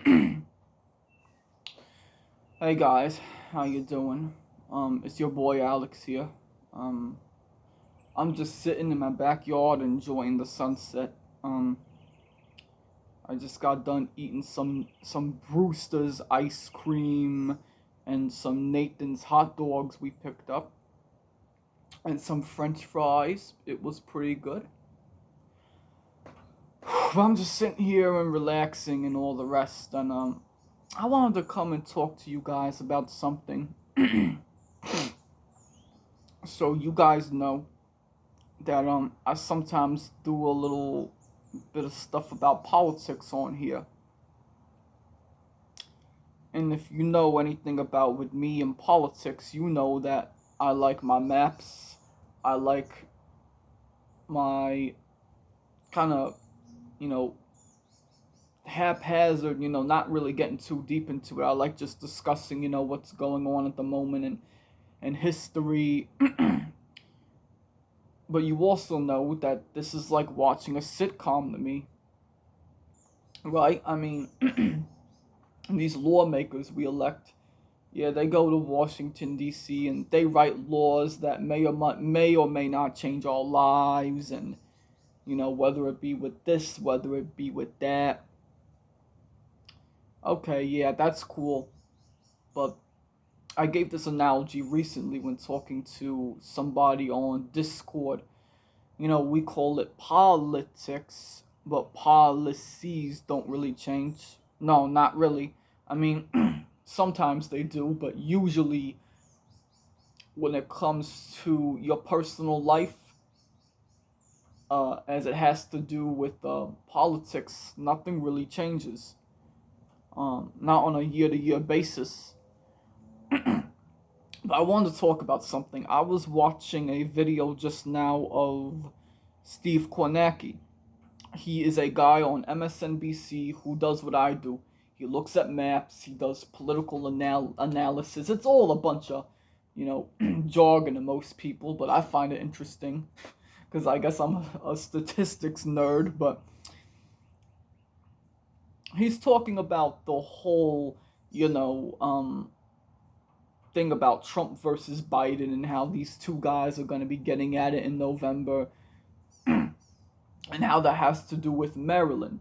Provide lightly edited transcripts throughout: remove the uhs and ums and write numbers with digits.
Hey guys, how you doing? It's your boy Alex here. Um, I'm just sitting in my backyard enjoying the sunset. Um, I just got done eating some Brewster's ice cream and some Nathan's hot dogs we picked up and some French fries. It was pretty good. But I'm just sitting here and relaxing and all the rest. And I wanted to come and talk to you guys about something. So you guys know that I sometimes do a little bit of stuff about politics on here. And if you know anything about with me and politics, you know that I like my maps. I like my kind of, you know, haphazard, not really getting too deep into it. I like just discussing, what's going on at the moment and history. But you also know that this is like watching a sitcom to me, right? I mean, these lawmakers we elect, yeah, they go to Washington D.C. and they write laws that may or may not change our lives, and whether it be with this, whether it be with that. Okay, yeah, that's cool, but I gave this analogy recently when talking to somebody on Discord. We call it politics, but policies don't really change. No, not really. I mean, sometimes they do, but usually when it comes to your personal life, as it has to do with politics, nothing really changes. Not on a year-to-year basis. But I wanted to talk about something. I was watching a video just now of Steve Kornacki. He is a guy on MSNBC who does what I do. He looks at maps, he does political analysis. It's all a bunch of, jargon to most people, but I find it interesting because I guess I'm a statistics nerd. But he's talking about the whole, thing about Trump versus Biden and how these two guys are going to be getting at it in November and how that has to do with Maryland,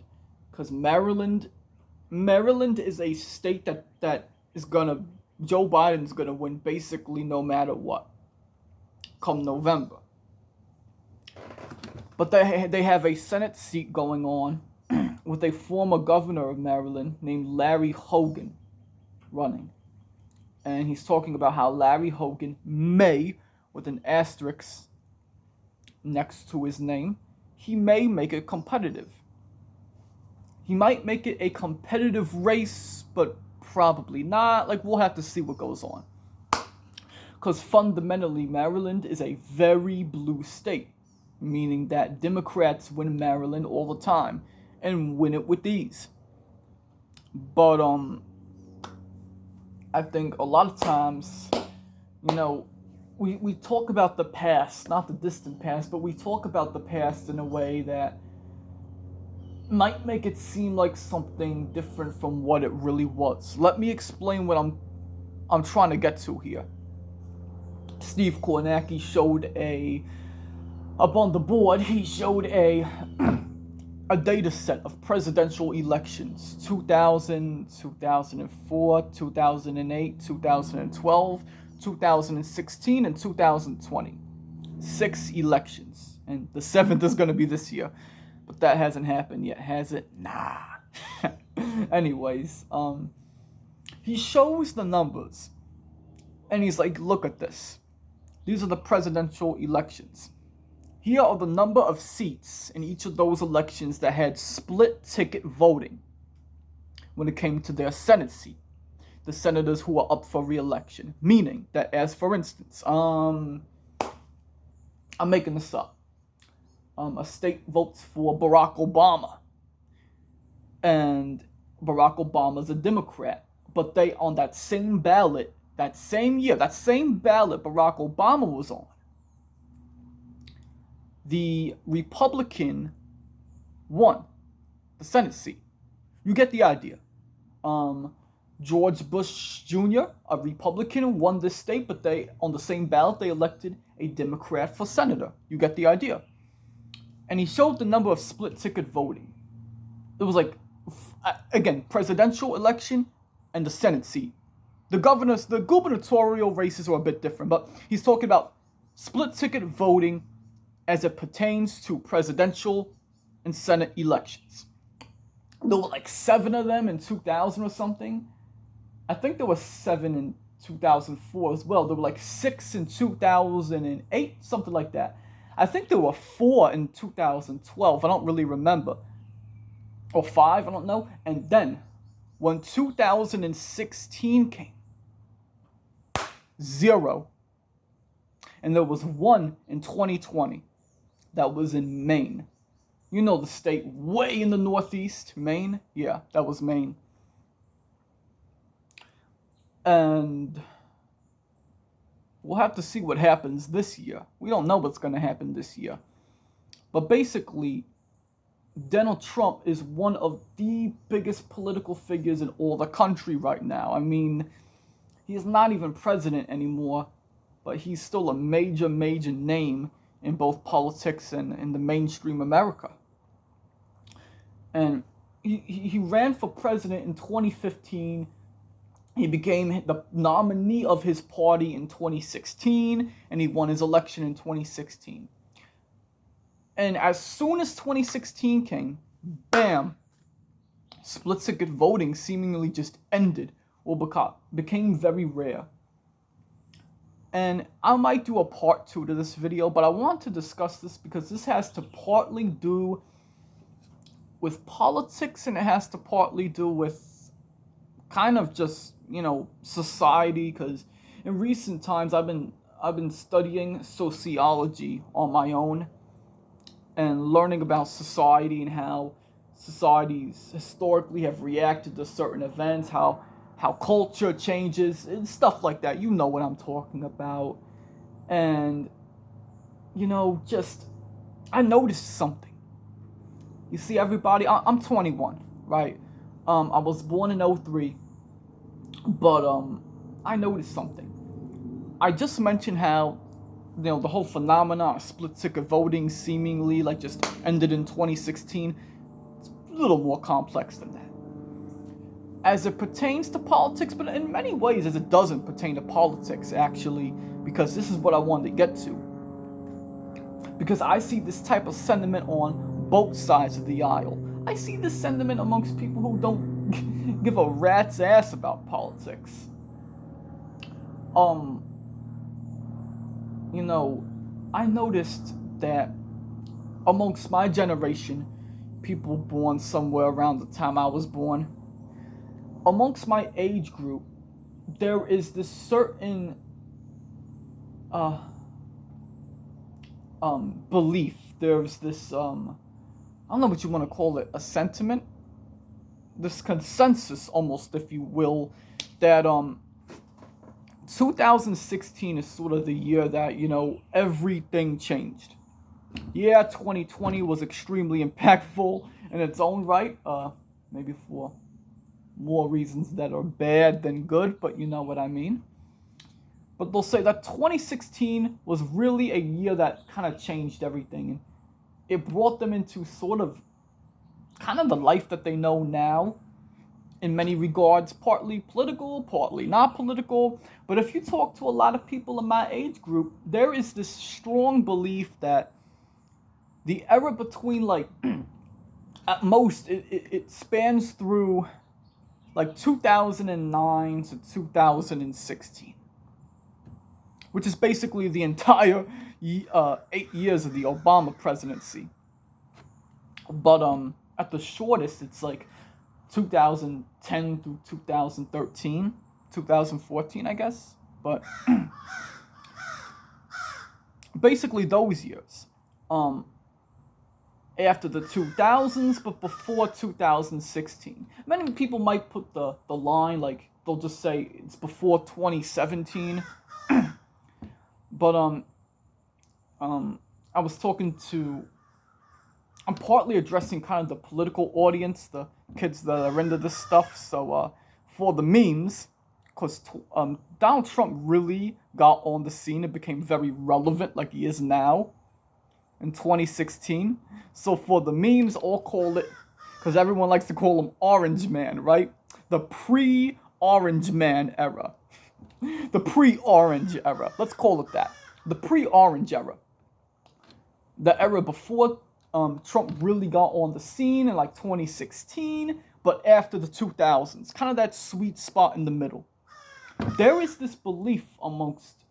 because Maryland is a state that is gonna Joe Biden's gonna win basically no matter what come November. But they have a Senate seat going on with a former governor of Maryland named Larry Hogan running, and he's talking about how Larry Hogan may, with an asterisk next to his name, he may make it competitive. He might make it a competitive race, but probably not. Like, we'll have to see what goes on. Because fundamentally, Maryland is a very blue state, meaning that Democrats win Maryland all the time and win it with ease. But I think a lot of times, we talk about the past, not the distant past, but we talk about the past in a way that might make it seem like something different from what it really was. Let me explain what I'm trying to get to here. Steve Kornacki showed up on the board, he showed a a data set of presidential elections: 2000, 2004, 2008, 2012, 2016, and 2020. 6 elections. And the seventh is going to be this year. But that hasn't happened yet, has it? Nah. Anyways, he shows the numbers. And he's like, look at this. These are the presidential elections. Here are the number of seats in each of those elections that had split ticket voting when it came to their Senate seat. The senators who are up for re-election. Meaning that, as for instance, I'm making this up. A state votes for Barack Obama. And Barack Obama's a Democrat. But they, on that same ballot, that same year, that same ballot Barack Obama was on, the Republican won the Senate seat. You get the idea. George Bush Jr., a Republican, won this state, but on the same ballot, they elected a Democrat for senator. You get the idea. And he showed the number of split ticket voting. It was like, again, presidential election and the Senate seat. The gubernatorial races are a bit different, but he's talking about split ticket voting as it pertains to presidential and Senate elections. There were like 7 of them in 2000 or something. I think there were 7 in 2004 as well. There were like 6 in 2008, something like that. I think there were 4 in 2012. I don't really remember. Or 5, I don't know. And then, when 2016 came, 0. And there was 1 in 2020. That was in Maine. You know the state way in the Northeast, Maine? Yeah, that was Maine. And we'll have to see what happens this year. We don't know what's going to happen this year. But basically, Donald Trump is one of the biggest political figures in all the country right now. I mean, he is not even president anymore, but he's still a major, major name in both politics and in the mainstream America. And he ran for president in 2015. He became the nominee of his party in 2016, and he won his election in 2016. And as soon as 2016 came, bam, split ticket voting seemingly just ended or became very rare. And I might do a part 2 to this video, but I want to discuss this because this has to partly do with politics, and it has to partly do with kind of just, society, because in recent times I've been studying sociology on my own and learning about society and how societies historically have reacted to certain events, how culture changes and stuff like that. You know what I'm talking about. And I noticed something. You see, everybody, I'm 21, right? I was born in 03, but I noticed something. I just mentioned how the whole phenomenon of split ticket voting seemingly just ended in 2016. It's a little more complex than that. As it pertains to politics, but in many ways as it doesn't pertain to politics, actually, because this is what I wanted to get to. Because I see this type of sentiment on both sides of the aisle. I see this sentiment amongst people who don't give a rat's ass about politics. I noticed that amongst my generation, people born somewhere around the time I was born, amongst my age group, there is this certain belief. There's this I don't know what you want to call it, a sentiment, this consensus almost, if you will, that 2016 is sort of the year that, everything changed. Yeah, 2020 was extremely impactful in its own right, maybe for more reasons that are bad than good, but you know what I mean. But they'll say that 2016 was really a year that kind of changed everything, and it brought them into sort of kind of the life that they know now, in many regards, partly political, partly not political. But if you talk to a lot of people in my age group, there is this strong belief that the era between, at most, it spans through 2009 to 2016, which is basically the entire 8 years of the Obama presidency. But at the shortest, it's 2010 through 2013, 2014, I guess. But basically those years. After the 2000s, but before 2016. Many people might put the line, they'll just say it's before 2017. But I was talking to, I'm partly addressing kind of the political audience, the kids that are into this stuff. So for the memes, because Donald Trump really got on the scene and became very relevant like he is now in 2016. So for the memes, I'll call it, because everyone likes to call him Orange Man, right? The pre-Orange Man era. The pre-Orange era. Let's call it that. The pre-Orange era. The era before Trump really got on the scene in like 2016, but after the 2000s. Kind of that sweet spot in the middle. There is this belief amongst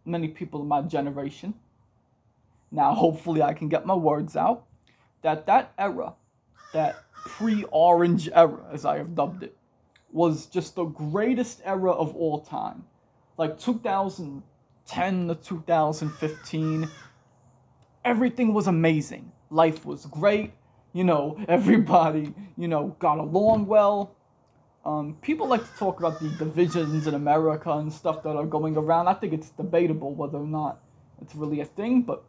many people in my generation, now hopefully I can get my words out, that era, that pre-Orange era, as I have dubbed it, was just the greatest era of all time. Like 2010 to 2015, everything was amazing. Life was great, everybody, got along well. People like to talk about the divisions in America and stuff that are going around. I think it's debatable whether or not it's really a thing, but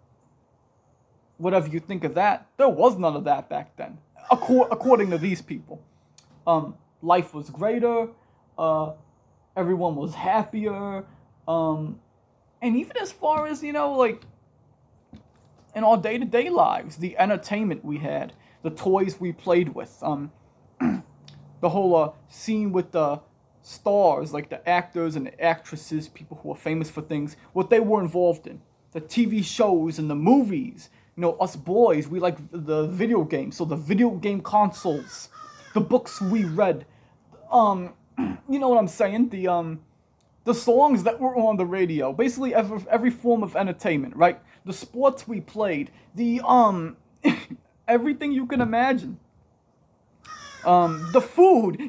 whatever you think of that, there was none of that back then, according to these people. Life was greater, everyone was happier, and even as far as, like, in our day-to-day lives, the entertainment we had, the toys we played with, the whole scene with the stars, like the actors and the actresses, people who are famous for things, what they were involved in, the TV shows and the movies. Us boys, we like the video games, so the video game consoles, the books we read, you know what I'm saying, the songs that were on the radio, basically every form of entertainment, right? The sports we played, the everything you can imagine. The food,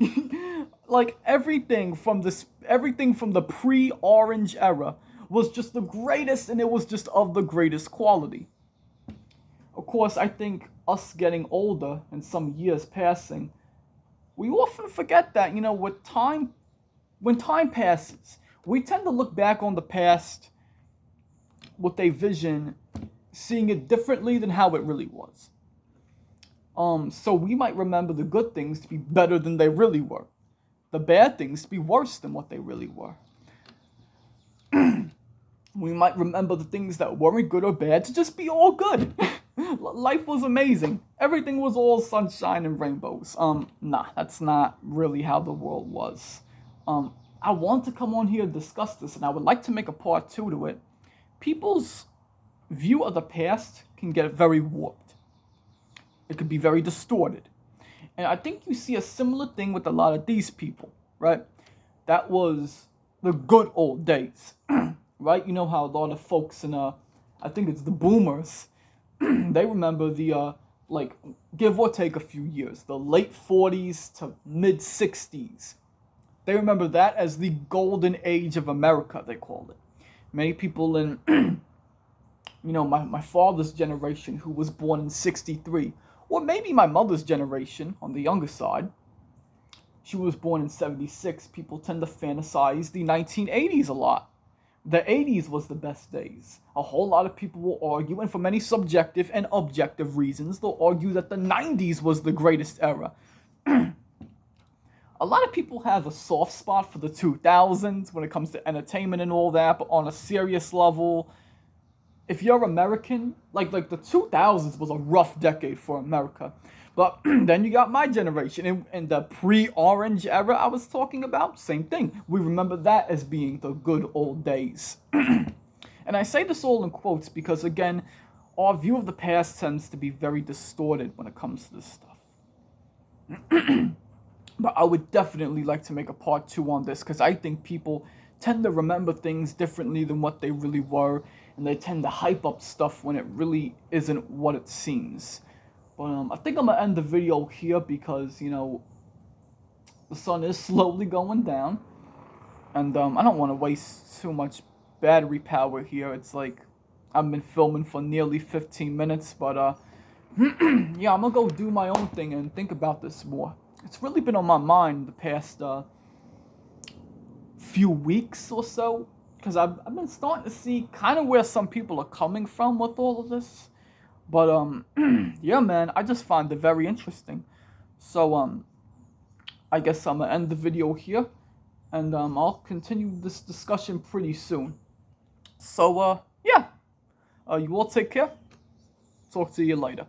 like everything from the pre-Orange era was just the greatest, and it was just of the greatest quality. Of course, I think us getting older and some years passing, we often forget that, when time passes, we tend to look back on the past with a vision, seeing it differently than how it really was. So we might remember the good things to be better than they really were. The bad things to be worse than what they really were. We might remember the things that weren't good or bad to just be all good. Life was amazing. Everything was all sunshine and rainbows. Nah, that's not really how the world was. I want to come on here and discuss this, and I would like to make a part 2 to it. People's view of the past can get very warped. It could be very distorted. And I think you see a similar thing with a lot of these people, right? That was the good old days, right? You know how a lot of folks in, I think it's the boomers, they remember the, give or take a few years, the late 40s to mid 60s. They remember that as the golden age of America, they called it. Many people in, my father's generation, who was born in 63, or maybe my mother's generation on the younger side, she was born in 76. People tend to fantasize the 1980s a lot. The 80s was the best days. A whole lot of people will argue, and for many subjective and objective reasons, they'll argue that the 90s was the greatest era. A lot of people have a soft spot for the 2000s when it comes to entertainment and all that, but on a serious level, if you're American, like the 2000s was a rough decade for America. But then you got my generation, and the pre-Orange era I was talking about, same thing. We remember that as being the good old days. And I say this all in quotes because, again, our view of the past tends to be very distorted when it comes to this stuff. But I would definitely like to make a part 2 on this, because I think people tend to remember things differently than what they really were, and they tend to hype up stuff when it really isn't what it seems. But I think I'm going to end the video here because, the sun is slowly going down, and I don't want to waste too much battery power here. It's like I've been filming for nearly 15 minutes, but yeah, I'm going to go do my own thing and think about this more. It's really been on my mind the past few weeks or so, because I've been starting to see kind of where some people are coming from with all of this. But yeah, man, I just find it very interesting. So I guess I'm gonna end the video here, and I'll continue this discussion pretty soon. So, yeah. You all take care. Talk to you later.